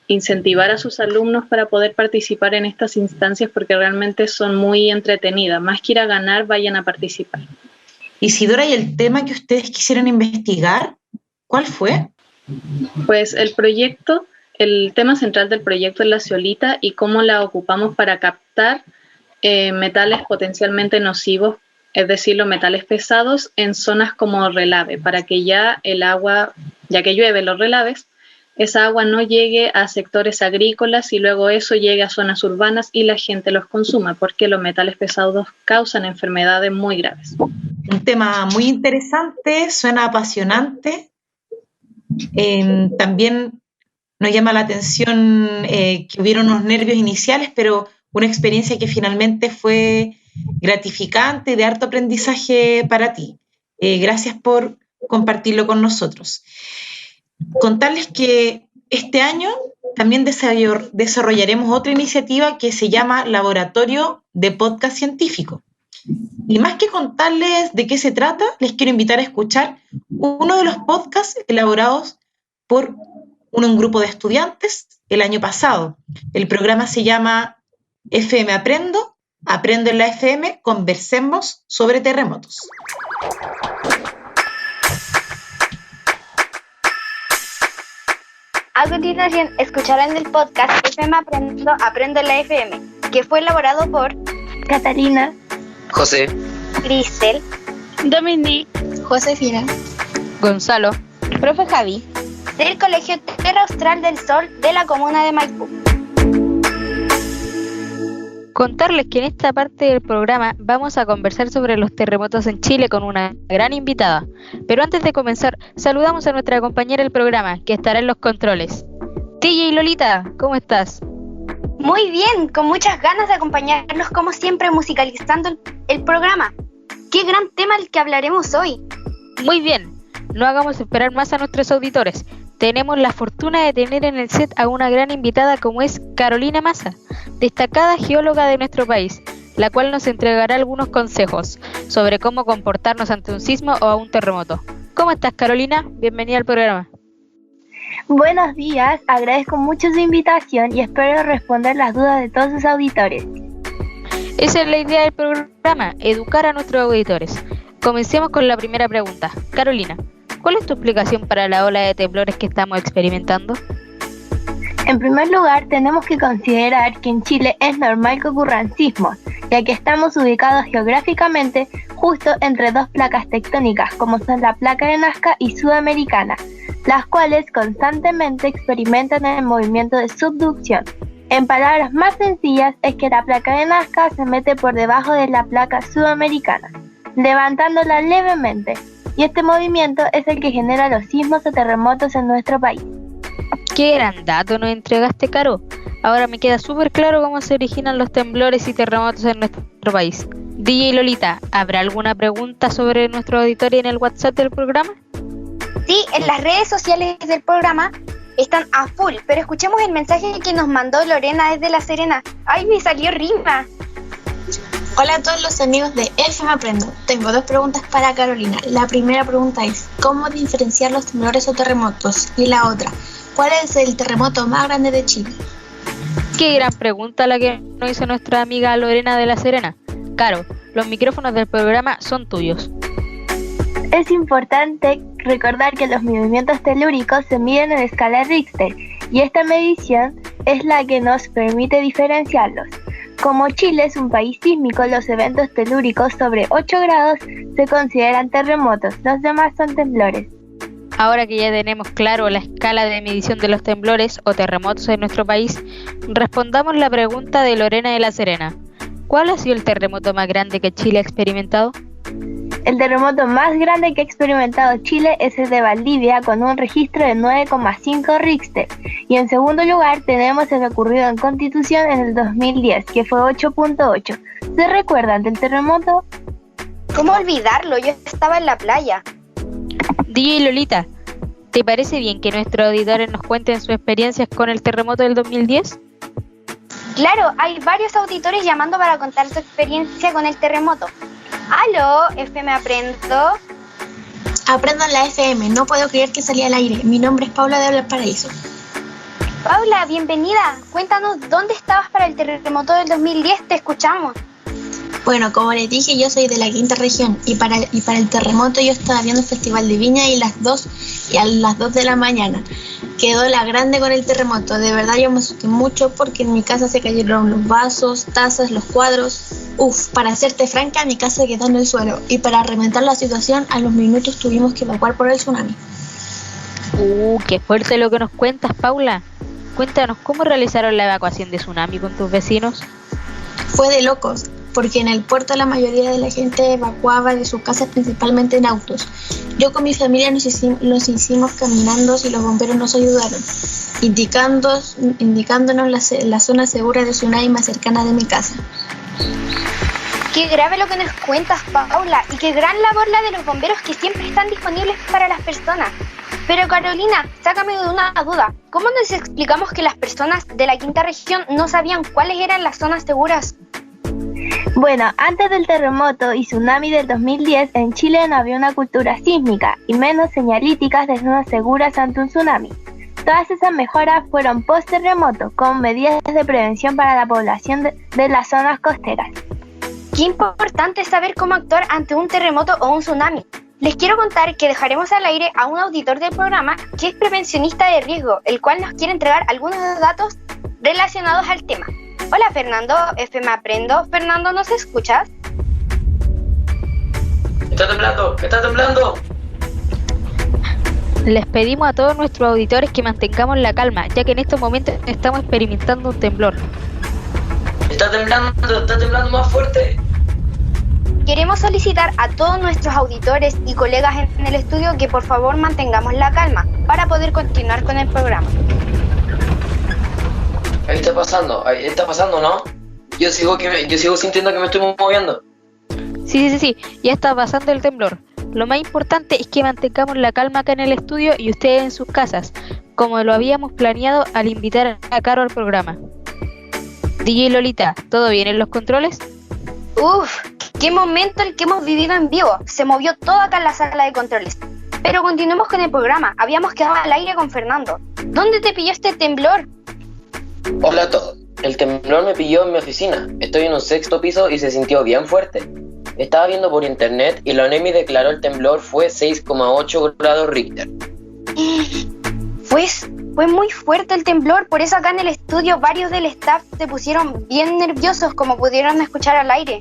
incentivar a sus alumnos para poder participar en estas instancias, porque realmente son muy entretenidas. Más que ir a ganar, vayan a participar. Isidora, ¿y el tema que ustedes quisieron investigar, cuál fue? Pues el tema central del proyecto es la zeolita y cómo la ocupamos para captar metales potencialmente nocivos, es decir, los metales pesados en zonas como relave, para que ya el agua, ya que llueve los relaves, esa agua no llegue a sectores agrícolas y luego eso llegue a zonas urbanas y la gente los consuma, porque los metales pesados causan enfermedades muy graves. Un tema muy interesante, suena apasionante. También nos llama la atención que hubieron unos nervios iniciales, pero una experiencia que finalmente fue gratificante y de harto aprendizaje para ti. Gracias por compartirlo con nosotros. Contarles que este año también desarrollaremos otra iniciativa que se llama Laboratorio de Podcast Científico. Y más que contarles de qué se trata, les quiero invitar a escuchar uno de los podcasts elaborados por un grupo de estudiantes el año pasado. El programa se llama FM Aprendo en la FM, conversemos sobre terremotos. A continuación, escucharán el podcast FM Aprendo en la FM, que fue elaborado por Catalina, José, Cristel, Dominique, Josefina, Gonzalo, profe Javi, del Colegio Tierra Austral del Sol de la comuna de Maipú. Contarles que en esta parte del programa vamos a conversar sobre los terremotos en Chile con una gran invitada. Pero antes de comenzar, saludamos a nuestra compañera del programa, que estará en los controles. DJ Lolita, ¿cómo estás? Muy bien, con muchas ganas de acompañarlos como siempre musicalizando el programa. ¡Qué gran tema el que hablaremos hoy! Muy bien, no hagamos esperar más a nuestros auditores. Tenemos la fortuna de tener en el set a una gran invitada como es Carolina Massa, destacada geóloga de nuestro país, la cual nos entregará algunos consejos sobre cómo comportarnos ante un sismo o a un terremoto. ¿Cómo estás, Carolina? Bienvenida al programa. buenos días, agradezco mucho su invitación y espero responder las dudas de todos sus auditores. Esa es la idea del programa, educar a nuestros auditores. Comencemos con la primera pregunta. Carolina, ¿cuál es tu explicación para la ola de temblores que estamos experimentando? En primer lugar, tenemos que considerar que en Chile es normal que ocurran sismos, ya que estamos ubicados geográficamente justo entre dos placas tectónicas, como son la placa de Nazca y Sudamericana, las cuales constantemente experimentan el movimiento de subducción. En palabras más sencillas, es que la placa de Nazca se mete por debajo de la placa Sudamericana, levantándola levemente, y este movimiento es el que genera los sismos o terremotos en nuestro país. ¡Qué gran dato nos entregaste, Caro! Ahora me queda súper claro cómo se originan los temblores y terremotos en nuestro país. DJ Lolita, ¿habrá alguna pregunta sobre nuestro auditorio en el WhatsApp del programa? Sí, en las redes sociales del programa están a full, pero escuchemos el mensaje que nos mandó Lorena desde La Serena. ¡Ay, me salió rima! Hola a todos los amigos de FM Aprendo. Tengo dos preguntas para Carolina. La primera pregunta es, ¿cómo diferenciar los temblores o terremotos? Y la otra, ¿cuál es el terremoto más grande de Chile? Qué gran pregunta la que nos hizo nuestra amiga Lorena de La Serena. Caro, los micrófonos del programa son tuyos. Es importante recordar que los movimientos telúricos se miden en escala Richter y esta medición es la que nos permite diferenciarlos. Como Chile es un país sísmico, los eventos telúricos sobre 8 grados se consideran terremotos, los demás son temblores. Ahora que ya tenemos claro la escala de medición de los temblores o terremotos en nuestro país, respondamos la pregunta de Lorena de La Serena. ¿Cuál ha sido el terremoto más grande que Chile ha experimentado? El terremoto más grande que ha experimentado Chile es el de Valdivia, con un registro de 9,5 Richter. Y en segundo lugar tenemos el ocurrido en Constitución en el 2010, que fue 8,8. ¿Se recuerdan del terremoto? ¿Cómo olvidarlo? Yo estaba en la playa. DJ Lolita, ¿te parece bien que nuestros auditores nos cuenten sus experiencias con el terremoto del 2010? Claro, hay varios auditores llamando para contar su experiencia con el terremoto. ¡Aló, FM Aprendo! Aprendo en la FM, no puedo creer que salí al aire. Mi nombre es Paula de Valparaíso. Paula, bienvenida. Cuéntanos, ¿dónde estabas para el terremoto del 2010? Te escuchamos. Bueno, como les dije, yo soy de la quinta región y para el terremoto yo estaba viendo el Festival de Viña y a las 2 de la mañana. Quedó la grande con el terremoto. De verdad yo me asusté mucho porque en mi casa se cayeron los vasos, tazas, los cuadros. Para serte franca, mi casa quedó en el suelo y para reventar la situación a los minutos tuvimos que evacuar por el tsunami. Qué fuerte lo que nos cuentas, Paula. Cuéntanos, ¿cómo realizaron la evacuación de tsunami con tus vecinos? Fue de locos, porque en el puerto la mayoría de la gente evacuaba de sus casas principalmente en autos. Yo con mi familia nos hicimos caminando y los bomberos nos ayudaron, indicándonos la zona segura de tsunami más cercana de mi casa. Qué grave lo que nos cuentas, Paula, y qué gran labor la de los bomberos que siempre están disponibles para las personas. Pero Carolina, sácame de una duda. ¿Cómo nos explicamos que las personas de la quinta región no sabían cuáles eran las zonas seguras? Bueno, antes del terremoto y tsunami del 2010, en Chile no había una cultura sísmica y menos señalíticas de zonas seguras ante un tsunami. Todas esas mejoras fueron post-terremoto, con medidas de prevención para la población de las zonas costeras. Qué importante saber cómo actuar ante un terremoto o un tsunami. Les quiero contar que dejaremos al aire a un auditor del programa que es prevencionista de riesgo, el cual nos quiere entregar algunos datos relacionados al tema. Hola Fernando, FM Aprendo. Fernando, ¿nos escuchas? ¡Está temblando! ¡Está temblando! Les pedimos a todos nuestros auditores que mantengamos la calma, ya que en estos momentos estamos experimentando un temblor. ¡Está temblando más fuerte! Queremos solicitar a todos nuestros auditores y colegas en el estudio que por favor mantengamos la calma para poder continuar con el programa. Ahí está pasando, ¿no? Yo sigo sintiendo que me estoy moviendo. Sí, ya está pasando el temblor. Lo más importante es que mantengamos la calma acá en el estudio y ustedes en sus casas, como lo habíamos planeado al invitar a Caro al programa. DJ Lolita, ¿todo bien en los controles? Qué momento el que hemos vivido en vivo. Se movió todo acá en la sala de controles. Pero continuemos con el programa. Habíamos quedado al aire con Fernando. ¿Dónde te pilló este temblor? Hola a todos. El temblor me pilló en mi oficina. Estoy en un 6º piso y se sintió bien fuerte. Estaba viendo por internet y la ONEMI declaró el temblor fue 6,8 grados Richter. Fue muy fuerte el temblor, por eso acá en el estudio varios del staff se pusieron bien nerviosos, como pudieron escuchar al aire.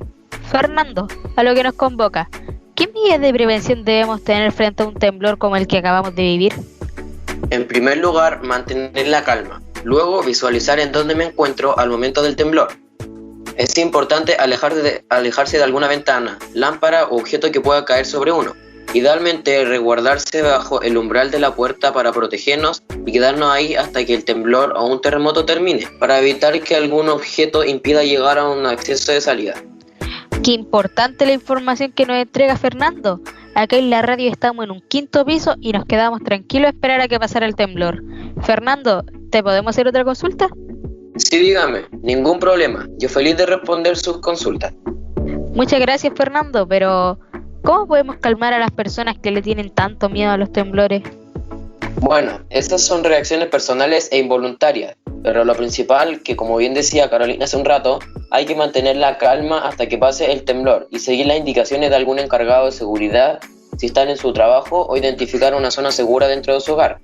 Fernando, a lo que nos convoca, ¿qué medidas de prevención debemos tener frente a un temblor como el que acabamos de vivir? En primer lugar, mantener la calma. Luego, visualizar en dónde me encuentro al momento del temblor. Es importante alejarse de alguna ventana, lámpara o objeto que pueda caer sobre uno. Idealmente, resguardarse bajo el umbral de la puerta para protegernos y quedarnos ahí hasta que el temblor o un terremoto termine, para evitar que algún objeto impida llegar a un acceso de salida. Qué importante la información que nos entrega Fernando. Acá en la radio estamos en un 5º piso y nos quedamos tranquilos a esperar a que pasara el temblor. Fernando, ¿te podemos hacer otra consulta? Sí, dígame, ningún problema. Yo feliz de responder sus consultas. Muchas gracias, Fernando, pero ¿cómo podemos calmar a las personas que le tienen tanto miedo a los temblores? Bueno, estas son reacciones personales e involuntarias, pero lo principal, que como bien decía Carolina hace un rato, hay que mantener la calma hasta que pase el temblor y seguir las indicaciones de algún encargado de seguridad si están en su trabajo o identificar una zona segura dentro de su hogar.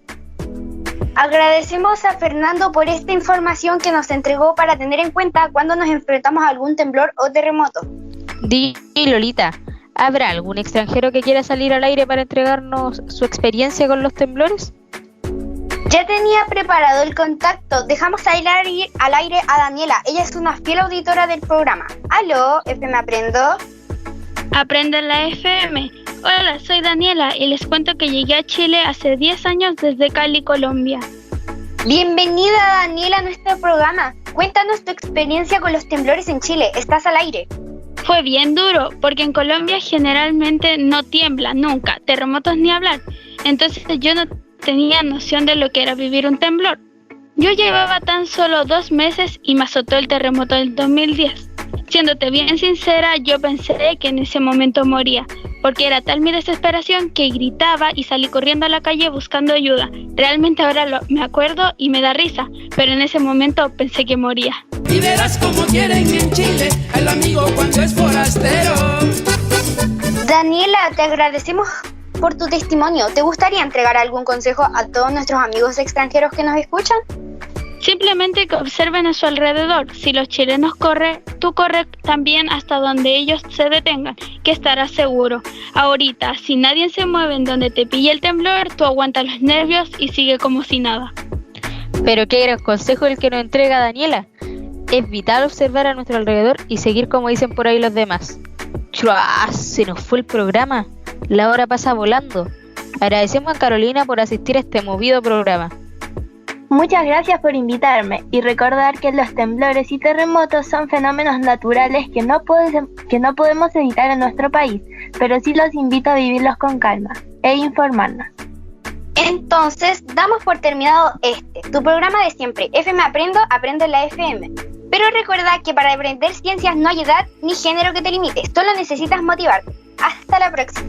Agradecemos a Fernando por esta información que nos entregó para tener en cuenta cuando nos enfrentamos a algún temblor o terremoto. Di, Lolita, ¿habrá algún extranjero que quiera salir al aire para entregarnos su experiencia con los temblores? Ya tenía preparado el contacto. Dejamos al aire a Daniela. Ella es una fiel auditora del programa. Aló, FM Aprendo. Aprendo en la FM. Hola, soy Daniela y les cuento que llegué a Chile hace 10 años desde Cali, Colombia. Bienvenida, Daniela, a nuestro programa. Cuéntanos tu experiencia con los temblores en Chile. Estás al aire. Fue bien duro, porque en Colombia generalmente no tiembla, nunca, terremotos ni hablar. Entonces yo no tenía noción de lo que era vivir un temblor. Yo llevaba tan solo 2 meses y me azotó el terremoto del 2010. Siéndote bien sincera, yo pensé que en ese momento moría, porque era tal mi desesperación que gritaba y salí corriendo a la calle buscando ayuda. Realmente ahora me acuerdo y me da risa, pero en ese momento pensé que moría. Y verás cómo quieren en Chile al amigo cuando es forastero. Daniela, te agradecemos por tu testimonio. ¿Te gustaría entregar algún consejo a todos nuestros amigos extranjeros que nos escuchan? Simplemente que observen a su alrededor. Si los chilenos corren, tú corre también hasta donde ellos se detengan, que estarás seguro. Ahorita, si nadie se mueve en donde te pille el temblor, tú aguanta los nervios y sigue como si nada. Pero qué gran consejo el que nos entrega Daniela. Es vital observar a nuestro alrededor y seguir como dicen por ahí los demás. ¡Chua! Se nos fue el programa. La hora pasa volando. Agradecemos a Carolina por asistir a este movido programa. Muchas gracias por invitarme y recordar que los temblores y terremotos son fenómenos naturales que no podemos evitar en nuestro país, pero sí los invito a vivirlos con calma e informarnos. Entonces, damos por terminado tu programa de siempre, FM Aprendo, Aprendo en la FM. Pero recuerda que para aprender ciencias no hay edad ni género que te limite, solo necesitas motivarte. Hasta la próxima.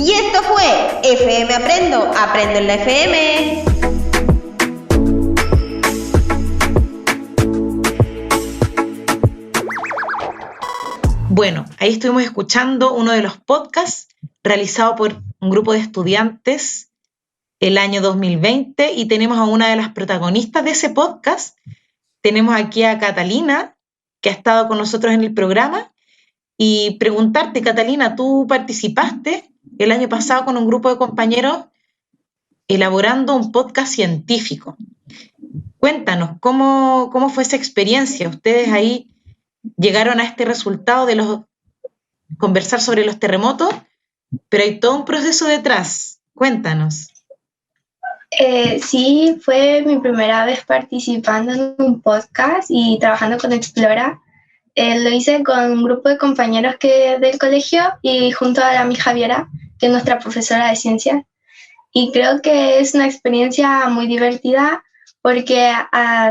Y esto fue FM Aprendo, Aprendo en la FM. Bueno, ahí estuvimos escuchando uno de los podcasts realizado por un grupo de estudiantes el año 2020 y tenemos a una de las protagonistas de ese podcast. Tenemos aquí a Catalina, que ha estado con nosotros en el programa, y preguntarte, Catalina, tú participaste el año pasado con un grupo de compañeros elaborando un podcast científico. Cuéntanos, ¿cómo fue esa experiencia? Ustedes ahí llegaron a este resultado de conversar sobre los terremotos, pero hay todo un proceso detrás. Cuéntanos. Sí, fue mi primera vez participando en un podcast y trabajando con Explora. Lo hice con un grupo de compañeros del colegio y junto a la mi Javiera, que es nuestra profesora de ciencias. Y creo que es una experiencia muy divertida porque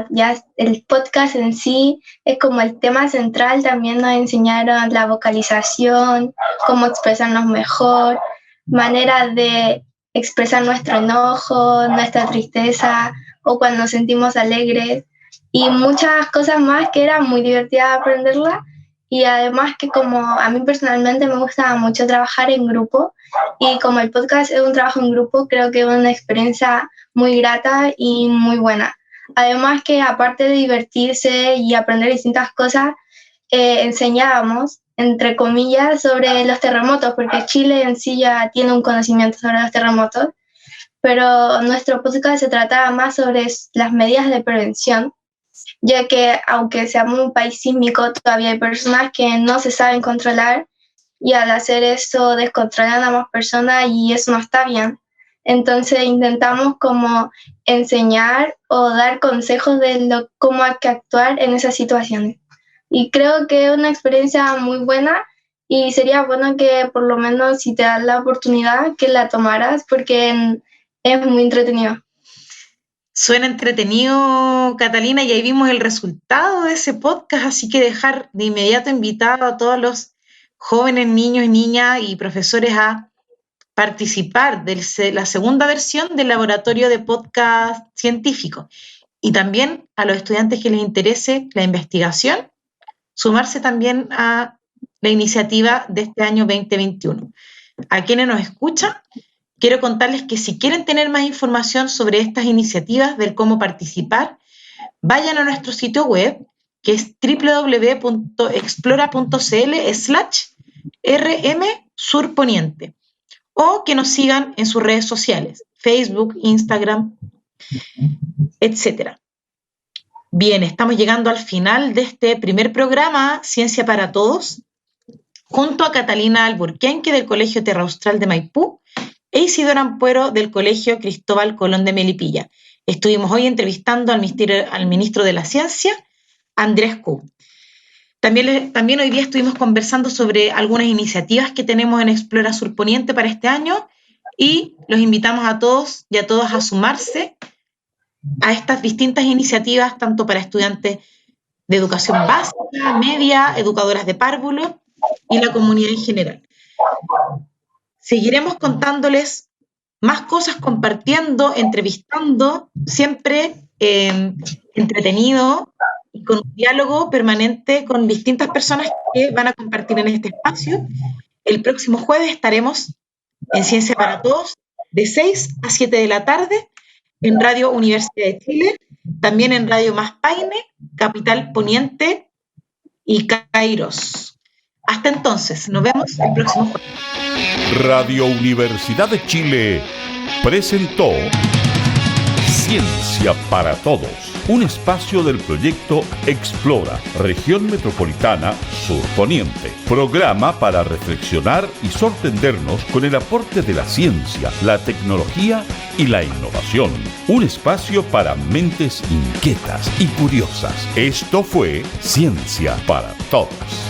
ya el podcast en sí es como el tema central. También nos enseñaron la vocalización, cómo expresarnos mejor, maneras de expresar nuestro enojo, nuestra tristeza o cuando nos sentimos alegres y muchas cosas más que era muy divertida aprenderla. Y además que como a mí personalmente me gusta mucho trabajar en grupo y como el podcast es un trabajo en grupo, creo que es una experiencia muy grata y muy buena. Además que aparte de divertirse y aprender distintas cosas, enseñábamos, entre comillas, sobre los terremotos, porque Chile en sí ya tiene un conocimiento sobre los terremotos, pero nuestro podcast se trataba más sobre las medidas de prevención, ya que aunque seamos un país sísmico, todavía hay personas que no se saben controlar y al hacer eso descontrolan a más personas y eso no está bien. Entonces intentamos como enseñar o dar consejos de cómo hay que actuar en esas situaciones. Y creo que es una experiencia muy buena y sería bueno que por lo menos si te das la oportunidad que la tomaras porque es muy entretenido. Suena entretenido, Catalina, y ahí vimos el resultado de ese podcast, así que dejar de inmediato invitado a todos los jóvenes, niños y niñas y profesores a participar de la segunda versión del laboratorio de podcast científico. Y también a los estudiantes que les interese la investigación, sumarse también a la iniciativa de este año 2021. a quienes nos escuchan, quiero contarles que si quieren tener más información sobre estas iniciativas, del cómo participar, vayan a nuestro sitio web, que es www.explora.cl/rmsurponiente, o que nos sigan en sus redes sociales, Facebook, Instagram, etc. Bien, estamos llegando al final de este primer programa, Ciencia para Todos, junto a Catalina Alburquenque del Colegio Terra Austral de Maipú e Isidora Ampuero del Colegio Cristóbal Colón de Melipilla. Estuvimos hoy entrevistando al ministro de la Ciencia, Andrés Ku. También hoy día estuvimos conversando sobre algunas iniciativas que tenemos en Explora Surponiente para este año y los invitamos a todos y a todas a sumarse a estas distintas iniciativas, tanto para estudiantes de educación básica, media, educadoras de párvulo y la comunidad en general. Seguiremos contándoles más cosas, compartiendo, entrevistando, siempre entretenido y con un diálogo permanente con distintas personas que van a compartir en este espacio. El próximo jueves estaremos en Ciencia para Todos de 6 a 7 de la tarde en Radio Universidad de Chile, también en Radio Más Paine, Capital Poniente y Kairos. Hasta entonces, nos vemos el próximo jueves. Radio Universidad de Chile presentó Ciencia para Todos, un espacio del proyecto Explora, Región Metropolitana Sur-Poniente. Programa para reflexionar y sorprendernos con el aporte de la ciencia, la tecnología y la innovación. Un espacio para mentes inquietas y curiosas. Esto fue Ciencia para Todos.